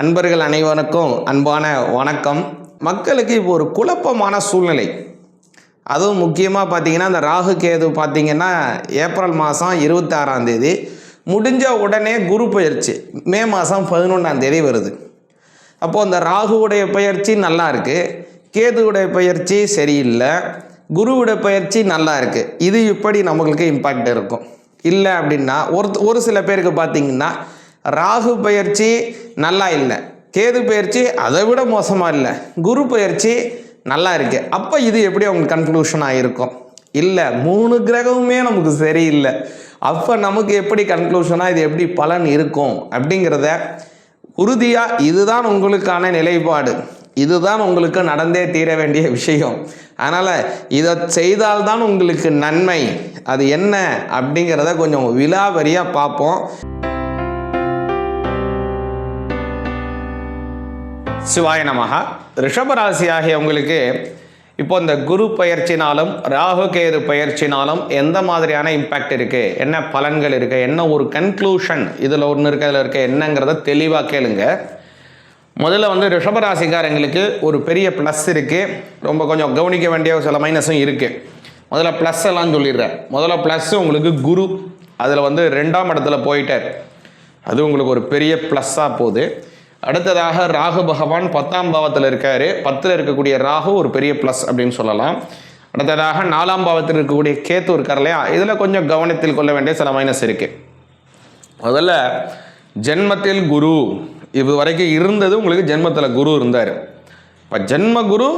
அன்பர்கள் அனைவருக்கும் அன்பான வணக்கம். மக்களுக்கு இப்போ ஒரு குழப்பமான சூழ்நிலை. அதுவும் முக்கியமாக பார்த்தீங்கன்னா இந்த ராகு கேது பார்த்தீங்கன்னா ஏப்ரல் மாதம் 26ஆம் தேதி முடிஞ்ச உடனே குரு பயிற்சி மே மாதம் 11ஆம் தேதி வருது. அப்போது இந்த ராகுவுடைய பயிற்சி நல்லா இருக்குது, கேதுவுடைய பயிற்சி சரியில்லை, குருவுடைய பயிற்சி நல்லா இருக்குது. இது இப்படி நம்மளுக்கு இம்பாக்ட் இருக்கும். இல்லை அப்படின்னா ஒரு சில பேருக்கு பார்த்தீங்கன்னா ராகு பயிற்சி நல்லா இல்லை, கேது பயிற்சி அதை விட மோசமாக இல்லை, குரு பயிற்சி நல்லா இருக்கு. அப்போ இது எப்படி அவங்களுக்கு கன்க்ளூஷனாக இருக்கும்? இல்லை, 3 கிரகமுமே நமக்கு சரியில்லை. அப்போ நமக்கு எப்படி கன்க்ளூஷனாக இது எப்படி பலன் இருக்கும் அப்படிங்கிறத உறுதியாக இதுதான் உங்களுக்கான நிலைப்பாடு, இதுதான் உங்களுக்கு நடந்தே தீர வேண்டிய விஷயம். அதனால் இதை செய்தால்தான் உங்களுக்கு நன்மை. அது என்ன அப்படிங்கிறத கொஞ்சம் விலாவரியாக பார்ப்போம். சிவாய நமஹ. ரிஷபராசி ஆகிய உங்களுக்கு இப்போ இந்த குரு பயிற்சினாலும் ராகு கேது பயிற்சினாலும் எந்த மாதிரியான இம்பேக்ட் இருக்குது, என்ன பலன்கள் இருக்குது, என்ன ஒரு கன்க்ளூஷன் இதில் ஒன்று இருக்குது அதில் இருக்க என்னங்கிறத தெளிவாக கேளுங்க. முதல்ல ரிஷபராசிக்காரங்களுக்கு ஒரு பெரிய ப்ளஸ் இருக்குது, ரொம்ப கொஞ்சம் கவனிக்க வேண்டிய சில மைனஸும் இருக்குது. முதல்ல ப்ளஸ் எல்லாம் சொல்லிடுறேன். முதல்ல ப்ளஸ்ஸு உங்களுக்கு குரு அதில் 2ஆம் இடத்துல போயிட்டார், அது உங்களுக்கு ஒரு பெரிய ப்ளஸ்ஸாக போகுது. அடுத்ததாக ராகு பகவான் 10ஆம் பாவத்தில் இருக்கார், 10ல் இருக்கக்கூடிய ராகு ஒரு பெரிய ப்ளஸ் அப்படின்னு சொல்லலாம். அடுத்ததாக 4ஆம் பாவத்தில் இருக்கக்கூடிய கேத்து இருக்கார் இல்லையா, இதில் கொஞ்சம் கவனத்தில் கொள்ள வேண்டிய சில மைனஸ் இருக்குது. முதல்ல ஜென்மத்தில் குரு இது வரைக்கும் இருந்தது, உங்களுக்கு ஜென்மத்தில் குரு இருந்தார். இப்போ ஜென்ம குரு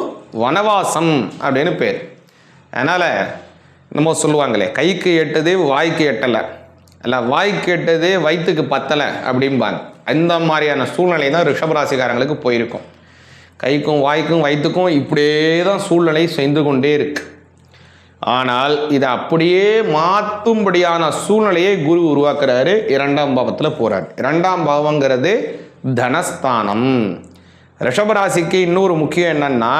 வனவாசம் அப்படின்னு பேர். அதனால் நம்ம சொல்லுவாங்களே, கைக்கு எட்டது வாய்க்கு எட்டலை, இல்லை வாய்க்கு எட்டது வயிற்றுக்கு பத்தலை அப்படிம்பாங்க. அந்த மாதிரியான சூழ்நிலை தான் ரிஷபராசிக்காரங்களுக்கு போயிருக்கும். கைக்கும் வாய்க்கும் வயிற்றுக்கும் இப்படியே தான் சூழ்நிலை செய்து கொண்டே இருக்கு. ஆனால் இதை அப்படியே மாற்றும்படியான சூழ்நிலையை குரு உருவாக்குறாரு, 2ஆம் பாவத்தில் போகிறார். 2ஆம் பாவங்கிறது தனஸ்தானம். ரிஷபராசிக்கு இன்னொரு முக்கியம் என்னன்னா,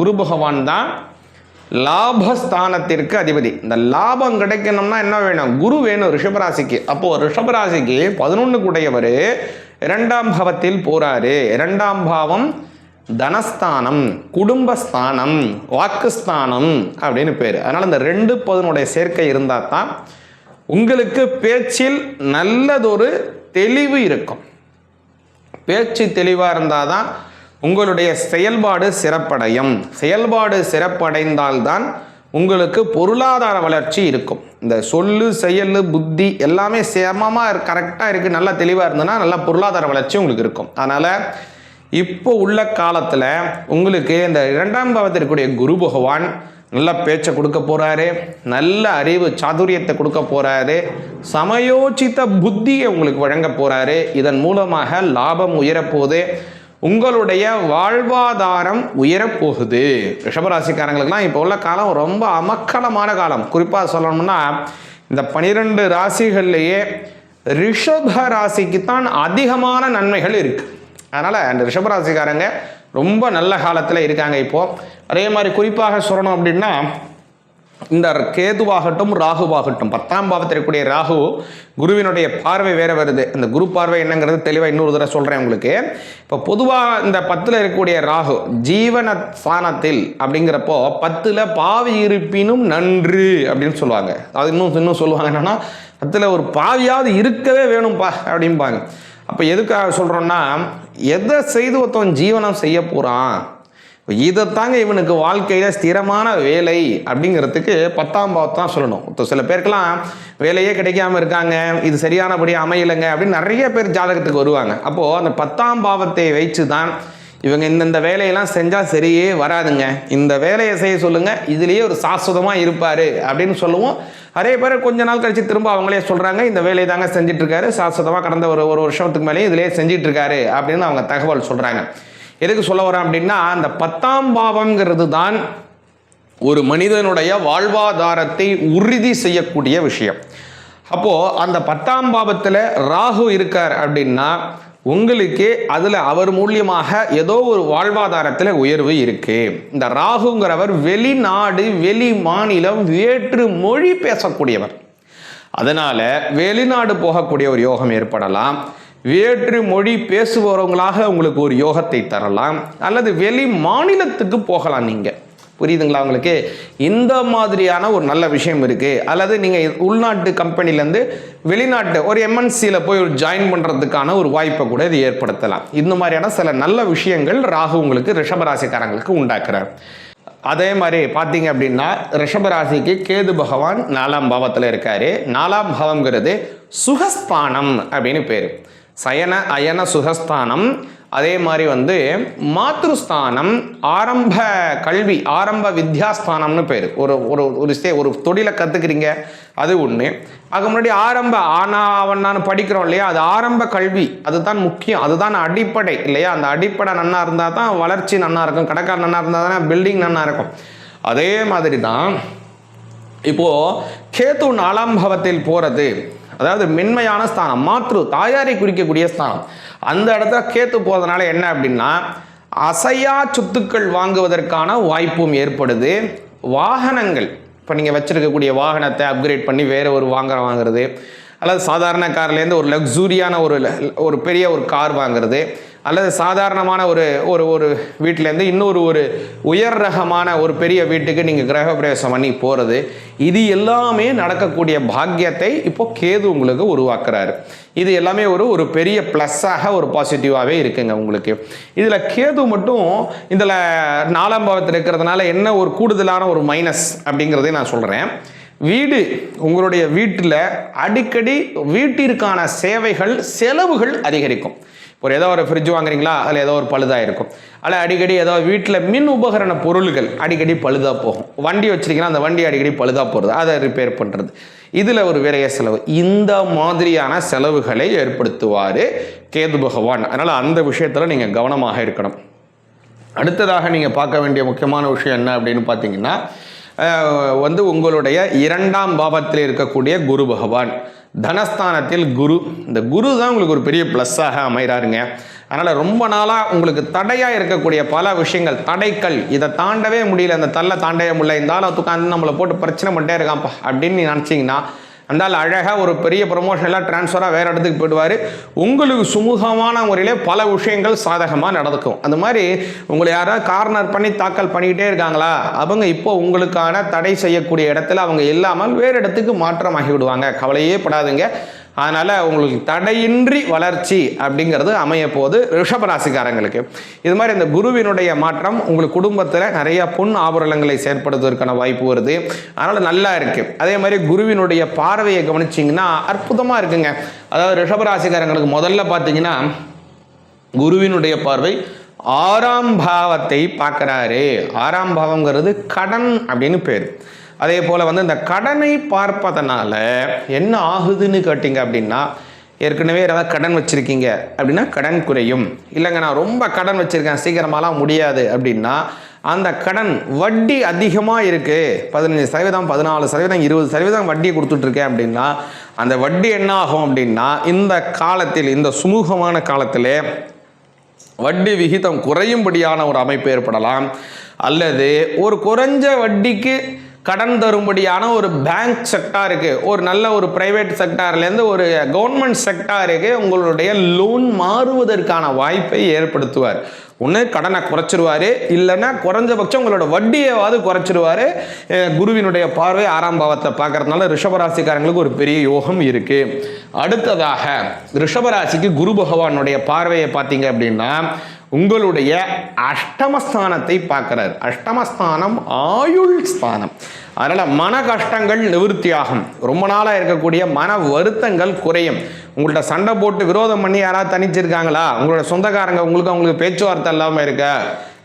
குரு பகவான் தான் லாபஸ்தானத்திற்கு அதிபதி. இந்த லாபம் கிடைக்கணும்னா என்ன வேணும்? குரு வேணும் ரிஷபராசிக்கு. அப்போது ரிஷபராசிக்கு 11 கூடையவர் 2ஆம் பாவத்தில் போறாரு. 2ஆம் பாவம் தனஸ்தானம், குடும்பஸ்தானம், வாக்குஸ்தானம் அப்படின்னு பேர். அதனால் இந்த 2-10 சேர்க்கை இருந்தால் தான் உங்களுக்கு பேச்சில் நல்லதொரு தெளிவு இருக்கும். பேச்சு தெளிவாக இருந்தால் தான் உங்களுடைய செயல்பாடு சிறப்படையும். செயல்பாடு சிறப்படைந்தால்தான் உங்களுக்கு பொருளாதார வளர்ச்சி இருக்கும். இந்த சொல்லு செயல் புத்தி எல்லாமே சமமாக கரெக்டாக இருக்குது, நல்லா தெளிவாக இருந்ததுன்னா நல்லா பொருளாதார வளர்ச்சி உங்களுக்கு இருக்கும். அதனால் இப்போ உள்ள காலத்தில் உங்களுக்கு இந்த 2ஆம் பாவத்தில் இருக்கக்கூடிய குரு பகவான் நல்ல பேச்சை கொடுக்க போகிறாரு, நல்ல அறிவு சாதுரியத்தை கொடுக்க போகிறாரு, சமயோசித்த புத்தியை உங்களுக்கு வழங்க போகிறாரு. இதன் மூலமாக லாபம் உயரப்போகுது, உங்களுடைய வாழ்வாதாரம் உயரப்போகுது. ரிஷபராசிக்காரங்களுக்குலாம் இப்போ உள்ள காலம் ரொம்ப அமக்கலமான காலம். குறிப்பாக சொல்லணும்னா இந்த 12 ராசிகள்லேயே ரிஷப ராசிக்கு தான் அதிகமான நன்மைகள் இருக்குது. அதனால் அந்த ரிஷபராசிக்காரங்க ரொம்ப நல்ல காலத்தில் இருக்காங்க இப்போது. அதே மாதிரி குறிப்பாக சொல்லணும் அப்படின்னா இந்த கேதுவாகட்டும் ராகுவாகட்டும் 10ஆம் பாவத்தில் இருக்கக்கூடிய ராகு குருவினுடைய பார்வை வேற வருது. இந்த குரு பார்வை என்னங்கிறது தெளிவாக இன்னொரு தடவை சொல்கிறேன் உங்களுக்கு. இப்போ பொதுவாக இந்த 10ல் இருக்கக்கூடிய ராகு ஜீவன ஸ்தானத்தில் அப்படிங்கிறப்போ 10ல் பாவி இருப்பினும் நன்று அப்படின்னு சொல்லுவாங்க. அது இன்னும் சொல்லுவாங்க என்னன்னா, 10ல் ஒரு பாவியாவது இருக்கவே வேணும்ப்பா அப்படிம்பாங்க. அப்போ எதுக்காக சொல்கிறோன்னா, எதை செய்து ஒருத்தவன் ஜீவனம் செய்ய போகிறான், இதைத்தாங்க இவனுக்கு வாழ்க்கையில் ஸ்திரமான வேலை அப்படிங்கிறதுக்கு 10ஆம் பாவத்தை தான் சொல்லணும். சில பேருக்கெல்லாம் வேலையே கிடைக்காம இருக்காங்க, இது சரியானபடி அமையலைங்க அப்படின்னு நிறைய பேர் ஜாதகத்துக்கு வருவாங்க. அப்போது அந்த 10ஆம் பாவத்தை வைத்து தான் இவங்க இந்த வேலையெல்லாம் செஞ்சால் சரியே வராதுங்க, இந்த வேலையை செய்ய சொல்லுங்கள், இதுலேயே ஒரு சாஸ்வதமாக இருப்பார் அப்படின்னு சொல்லுவோம். நிறைய பேர் கொஞ்ச நாள் கழித்து திரும்ப அவங்களே சொல்கிறாங்க, இந்த வேலையை தாங்க செஞ்சிட்ருக்காரு, சாஸ்வதமாக கடந்த ஒரு வருஷத்துக்கு மேலேயே இதிலே செஞ்சிட்ருக்காரு அப்படின்னு அவங்க தகவல் சொல்கிறாங்க. எதுக்கு சொல்ல வரேன் அப்படின்னா, அந்த 10ஆம் பாவங்கிறது தான் ஒரு மனிதனுடைய வாழ்வாதாரத்தை உறுதி செய்யக்கூடிய விஷயம். அப்போது அந்த 10ஆம் பாவத்தில் ராகு இருக்கார் அப்படின்னா உங்களுக்கு அதில் அவர் மூலியமாக ஏதோ ஒரு வாழ்வாதாரத்தில் உயர்வு இருக்குது. இந்த ராகுங்கிறவர் வெளிநாடு வெளி மாநிலம் வேற்று மொழி பேசக்கூடியவர். அதனால் வெளிநாடு போகக்கூடிய ஒரு யோகம் ஏற்படலாம், வேற்று மொழி பேசுபவர்களாக உங்களுக்கு ஒரு யோகத்தை தரலாம், அல்லது வெளி மாநிலத்துக்கு போகலாம். நீங்கள் புரியுதுங்களா உங்களுக்கு? இந்த மாதிரியான ஒரு நல்ல விஷயம் இருக்குது. அல்லது நீங்கள் உள்நாட்டு கம்பெனிலேருந்து வெளிநாட்டு ஒரு எம்என்சியில் போய் ஒரு ஜாயின் பண்ணுறதுக்கான ஒரு வாய்ப்பை கூட இது ஏற்படுத்தலாம். இந்த மாதிரியான சில நல்ல விஷயங்கள் ராகு உங்களுக்கு ரிஷபராசிக்காரங்களுக்கு உண்டாக்குறார். அதே மாதிரி பார்த்தீங்க அப்படின்னா ரிஷபராசிக்கு கேது பகவான் 4ஆம் பாவத்தில் இருக்காரு. 4ஆம் பாவம்ங்கிறது சுகஸ்தானம் அப்படின்னு பேர். சயன அயன சுகஸ்தானம். அதே மாதிரி மாத்ருஸ்தானம், ஆரம்ப கல்வி, ஆரம்ப வித்யாஸ்தானம்னு பேர். ஒரு ஒரு ஒரு தொழிலை கற்றுக்கிறீங்க, அது ஒன்று. அதுக்கு முன்னாடி ஆரம்ப ஆனாவண்ணான்னு படிக்கிறோம் இல்லையா, அது ஆரம்ப கல்வி, அதுதான் முக்கியம், அதுதான் அடிப்படை இல்லையா. அந்த அடிப்படை நன்னா இருந்தால் தான் வளர்ச்சி நன்னா இருக்கும், கடைக்கார நன்னா இருந்தால் தானே பில்டிங் நன்னா இருக்கும். அதே மாதிரி தான் இப்போது கேது 4ஆம் பாவத்தில் போகிறது, அதாவது மென்மையான ஸ்தானம், மாத்ரு தாயாரை குறிக்கக்கூடிய ஸ்தானம். அந்த இடத்துல கேத்து போகிறதுனால என்ன அப்படின்னா அசையா சொத்துக்கள் வாங்குவதற்கான வாய்ப்பும் ஏற்படுது. வாகனங்கள், இப்போ நீங்கள் வச்சுருக்கக்கூடிய வாகனத்தை அப்கிரேட் பண்ணி வேறு ஒரு வாங்குறது, அல்லது சாதாரண கார்லேருந்து ஒரு லக்ஸூரியான ஒரு பெரிய ஒரு கார் வாங்குறது, அல்லது சாதாரணமான ஒரு ஒரு ஒரு வீட்டிலேருந்து இன்னொரு ஒரு உயர் ரகமான ஒரு பெரிய வீட்டுக்கு நீங்கள் கிரகப்பிரவேசம் பண்ணி போகிறது, இது எல்லாமே நடக்கக்கூடிய பாக்கியத்தை இப்போ கேது உங்களுக்கு உருவாக்குறாரு. இது எல்லாமே ஒரு பெரிய ப்ளஸ்ஸாக ஒரு பாசிட்டிவாகவே இருக்குங்க உங்களுக்கு. இதில் கேது மட்டும் இதில் 4ஆம் பாவத்தில் இருக்கிறதுனால என்ன ஒரு கூடுதலான ஒரு மைனஸ் அப்படிங்கிறதையும் நான் சொல்கிறேன். வீடு, உங்களுடைய வீட்டில் அடிக்கடி வீட்டிற்கான சேவைகள் செலவுகள் அதிகரிக்கும். ஏதோ ஒரு ஃப்ரிட்ஜ் வாங்குறீங்களா, அதில் ஏதோ ஒரு பழுதாக இருக்கும், அதில் அடிக்கடி ஏதோ வீட்டில் மின் உபகரண பொருள்கள் அடிக்கடி பழுதாக போகும். வண்டி வச்சிருக்கீங்கன்னா அந்த வண்டி அடிக்கடி பழுதாக போகிறது, அதை ரிப்பேர் பண்ணுறது, இதில் ஒரு விரைய செலவு, இந்த மாதிரியான செலவுகளை ஏற்படுத்துவார் கேது பகவான். அதனால் அந்த விஷயத்தில் நீங்கள் கவனமாக இருக்கணும். அடுத்ததாக நீங்கள் பார்க்க வேண்டிய முக்கியமான விஷயம் என்ன அப்படின்னு பார்த்தீங்கன்னா உங்களுடைய 2ஆம் பாவத்தில் இருக்கக்கூடிய குரு பகவான், தனஸ்தானத்தில் குரு. இந்த குரு தான் உங்களுக்கு ஒரு பெரிய ப்ளஸ்ஸாக அமைகிறாருங்க. அதனால் ரொம்ப நாளாக உங்களுக்கு தடையாக இருக்கக்கூடிய பல விஷயங்கள், தடைகள், இதை தாண்டவே முடியல, அந்த தள்ள தாண்டவே முடியல, இந்த ஆளை உட்காந்து நம்மளை போட்டு பிரச்சனை பண்ணிட்டே இருக்கான்ப்பா அப்படின்னு நீ நினச்சிங்கன்னா அந்த ஆள் அழகாக ஒரு பெரிய ப்ரொமோஷனெல்லாம் ட்ரான்ஸ்ஃபராக வேறு இடத்துக்கு போயிடுவார். உங்களுக்கு சுமூகமான முறையிலே பல விஷயங்கள் சாதகமாக நடக்கும். அந்த மாதிரி உங்களை யாராவது கார்னர் பண்ணி தாக்கல் பண்ணிக்கிட்டே இருக்காங்களா, அவங்க இப்போ உங்களுக்கான தடை செய்யக்கூடிய இடத்துல அவங்க இல்லாமல் வேறு இடத்துக்கு மாற்றமாகி விடுவாங்க. கவலையே படாதுங்க. அதனால் உங்களுக்கு தடையின்றி வளர்ச்சி அப்படிங்கிறது அமைய போது ரிஷபராசிக்காரங்களுக்கு. இது மாதிரி இந்த குருவினுடைய மாற்றம் உங்களுக்கு குடும்பத்தில் நிறைய பொன் ஆபரணங்களை செயற்படுத்துவதற்கான வாய்ப்பு வருது. அதனால் நல்லா இருக்குது. அதே மாதிரி குருவினுடைய பார்வையை கவனிச்சிங்கன்னா அற்புதமாக இருக்குங்க. அதாவது ரிஷபராசிக்காரங்களுக்கு முதல்ல பார்த்தீங்கன்னா குருவினுடைய பார்வை 6ஆம் பாவத்தை பார்க்குறாரு. 6ஆம் பாவங்கிறது கடன் அப்படின்னு பேர். அதே போல் இந்த கடனை பார்ப்பதனால என்ன ஆகுதுன்னு கேட்டிங்க அப்படின்னா, ஏற்கனவே ஏதாவது கடன் வச்சுருக்கீங்க அப்படின்னா கடன் குறையும். இல்லைங்க நான் ரொம்ப கடன் வச்சுருக்கேன் சீக்கிரமாலாம் முடியாது அப்படின்னா அந்த கடன் வட்டி அதிகமாக இருக்குது, 15%, 14%, 20% வட்டி கொடுத்துட்ருக்கேன் அப்படின்னா அந்த வட்டி என்ன ஆகும் அப்படின்னா இந்த காலத்தில், இந்த சுமூகமான காலத்தில் வட்டி விகிதம் குறையும்படியான ஒரு அமைப்பு ஏற்படலாம். அல்லது ஒரு குறைஞ்ச வட்டிக்கு கடன் தரும்படியான ஒரு பேங்க் செக்டாருக்கு, ஒரு நல்ல ஒரு பிரைவேட் செக்டார்லேருந்து ஒரு கவர்மெண்ட் செக்டாருக்கு உங்களுடைய லோன் மாறுவதற்கான வாய்ப்பை ஏற்படுத்துவார். ஒன்று கடனை குறைச்சிருவார், இல்லைன்னா குறைஞ்சபட்சம் உங்களோட வட்டியைவாது குறைச்சிருவார். குருவினுடைய பார்வை 6ஆம் பாவத்தை பார்க்கறதுனால ரிஷபராசிக்காரங்களுக்கு ஒரு பெரிய யோகம் இருக்குது. அடுத்ததாக ரிஷபராசிக்கு குரு பகவானுடைய பார்வையை பார்த்தீங்க அப்படின்னா உங்களுடைய அஷ்டமஸ்தானத்தை பார்க்கிறார். அஷ்டமஸ்தானம் ஆயுள் ஸ்தானம். அதனால் மன கஷ்டங்கள் நிவர்த்தியாகும். ரொம்ப நாளாக இருக்கக்கூடிய மன வருத்தங்கள் குறையும். உங்கள்கிட்ட சண்டை போட்டு விரோதம் பண்ணி யாராவது தனிச்சிருக்காங்களா, உங்களோட சொந்தக்காரங்க அவங்களுக்கு பேச்சுவார்த்தை இல்லாமல் இருக்க,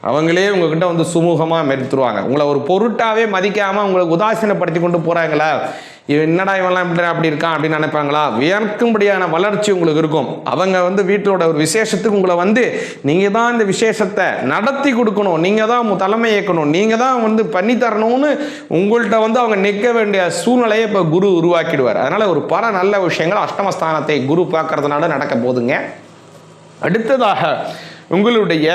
அவங்களே உங்ககிட்ட சுமூகமாக மெருத்துருவாங்க. உங்களை ஒரு பொருட்டாவே மதிக்காமல் உங்களை உதாசீனப்படுத்தி கொண்டு போகிறாங்களா, என்னடா இவெல்லாம் அப்படி இருக்கான் அப்படின்னு நினைப்பாங்களா, வியர்க்கும்படியான வளர்ச்சி உங்களுக்கு இருக்கும். அவங்க வீட்டோட ஒரு விசேஷத்துக்கு உங்களை நீங்கள் தான் இந்த விசேஷத்தை நடத்தி கொடுக்கணும், நீங்கள் தான் தலைமை ஏற்கணும், நீங்கள் தான் பண்ணித்தரணும்னு உங்கள்கிட்ட அவங்க நிற்க வேண்டிய சூழ்நிலையை இப்போ குரு உருவாக்கிடுவார். அதனால் ஒரு பல நல்ல விஷயங்கள் அஷ்டமஸ்தானத்தை குரு பார்க்கறதுனால நடக்க போதுங்க. அடுத்ததாக உங்களுடைய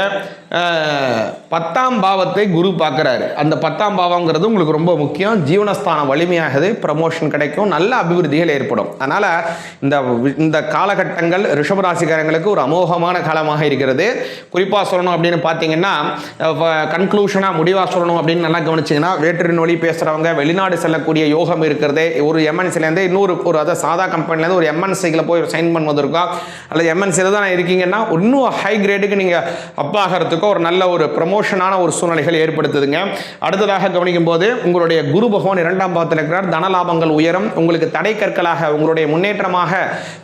10ஆம் பாவத்தை குரு பார்க்குறாரு. அந்த 10ஆம் பாவங்கிறது உங்களுக்கு ரொம்ப முக்கியம். ஜீவனஸ்தானம் வலிமையாகுது, ப்ரமோஷன் கிடைக்கும், நல்ல அபிவிருத்திகள் ஏற்படும். அதனால் இந்த காலகட்டங்கள் ரிஷபராசிக்காரங்களுக்கு ஒரு அமோகமான காலமாக இருக்கிறது. குறிப்பாக சொல்லணும் அப்படின்னு பார்த்தீங்கன்னா, கன்க்ளூஷனாக முடிவாக சொல்லணும் அப்படின்னு நல்லா கவனிச்சிங்கன்னா, வேற்றின் மொழி பேசுகிறவங்க, வெளிநாடு செல்லக்கூடிய யோகம் இருக்கிறது. ஒரு எம்என்சிலேருந்து இன்னொரு அதாவது சாதா கம்பெனிலேருந்து ஒரு எம்என்சிகளை போய் சைன் பண்ணுவதற்கோ அல்லது எம்என்சியில் தான் இருக்கீங்கன்னா இன்னும் ஹை கிரேடுக்கு நீங்கள் அப்பாகிறதுக்கு ஒரு நல்ல ஒரு ப்ரமோஷனான ஒரு சூழ்நிலைகள் ஏற்படுத்துதுங்க. அடுத்ததாக கவனிக்கும் போது உங்களுடைய குரு பகவான் 2ஆம் பாவத்தில் இருக்கிறார். தனலாபங்கள் உயரும். உங்களுக்கு தடை கற்களாக உங்களுடைய முன்னேற்றமாக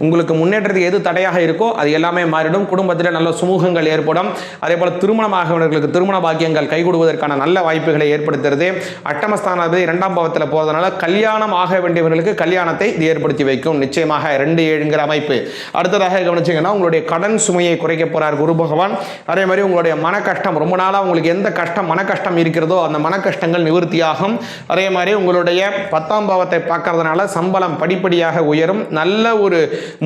உங்களுக்கு முன்னேற்றத்துக்கு எது தடையாக இருக்கோ அது எல்லாமே மாறிடும். குடும்பத்தில் நல்ல சுமூகங்கள் ஏற்படும். அதே போல திருமணமாகவர்களுக்கு திருமண பாக்கியங்கள் கைகூடுவதற்கான நல்ல வாய்ப்புகளை ஏற்படுத்துறது. அட்டமஸ்தானாதிபதி 2ஆம் பாவத்தில் போவதனால கல்யாணம் ஆக வேண்டியவர்களுக்கு கல்யாணத்தை இது ஏற்படுத்தி வைக்கும். நிச்சயமாக 2-7ங்கிற அமைப்பு. அடுத்ததாக கவனிச்சிங்கன்னா உங்களுடைய கடன் சுமையை குறைக்க போறார் குரு பகவான். அதே மாதிரி உங்களுடைய மன கஷ்டம், ரொம்ப நாளாக உங்களுக்கு எந்த கஷ்டம் மன கஷ்டம் இருக்கிறதோ அந்த மன கஷ்டங்கள் நிவர்த்தியாகும். அதே மாதிரி உங்களுடைய 10ஆம் பாவத்தை பார்க்கறதுனால சம்பளம் படிப்படியாக உயரும். நல்ல ஒரு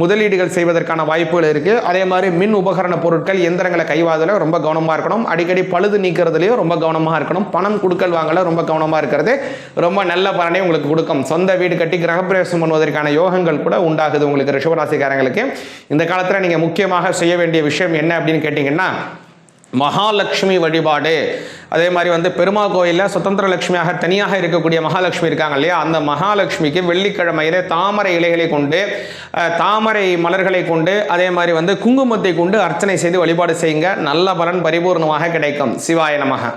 முதலீடுகள் செய்வதற்கான வாய்ப்புகள் இருக்கு. அதே மாதிரி மின் உபகரண பொருட்கள் எந்திரங்களை கைவாதல ரொம்ப கவனமாக இருக்கணும். அடிக்கடி பழுது நீக்கிறதுலையும் ரொம்ப கவனமாக இருக்கணும். பணம் கொடுக்கல் வாங்கல ரொம்ப கவனமாக இருக்கிறது ரொம்ப நல்ல பலனை உங்களுக்கு கொடுக்கும். சொந்த வீடு கட்டி கிரகப்பிரவேசம் பண்ணுவதற்கான யோகங்கள் கூட உண்டாகுது உங்களுக்கு ரிஷபராசிக்காரங்களுக்கு. இந்த காலத்தில் நீங்கள் முக்கியமாக செய்ய வேண்டிய விஷயம் என்ன அப்படின்னு கேட்டிங்கன்னா, மகாலட்சுமி வழிபாடு. அதே மாதிரி பெருமாள் கோயிலில் சுதந்திர லட்சுமியாக தனியாக இருக்கக்கூடிய மகாலட்சுமி இருக்காங்க இல்லையா, அந்த மகாலட்சுமிக்கு வெள்ளிக்கிழமையிலே தாமரை இலைகளை கொண்டு தாமரை மலர்களை கொண்டு அதே மாதிரி குங்குமத்தை கொண்டு அர்ச்சனை செய்து வழிபாடு செய்யுங்க. நல்ல பலன் பரிபூர்ணமாக கிடைக்கும். சிவாய நமக.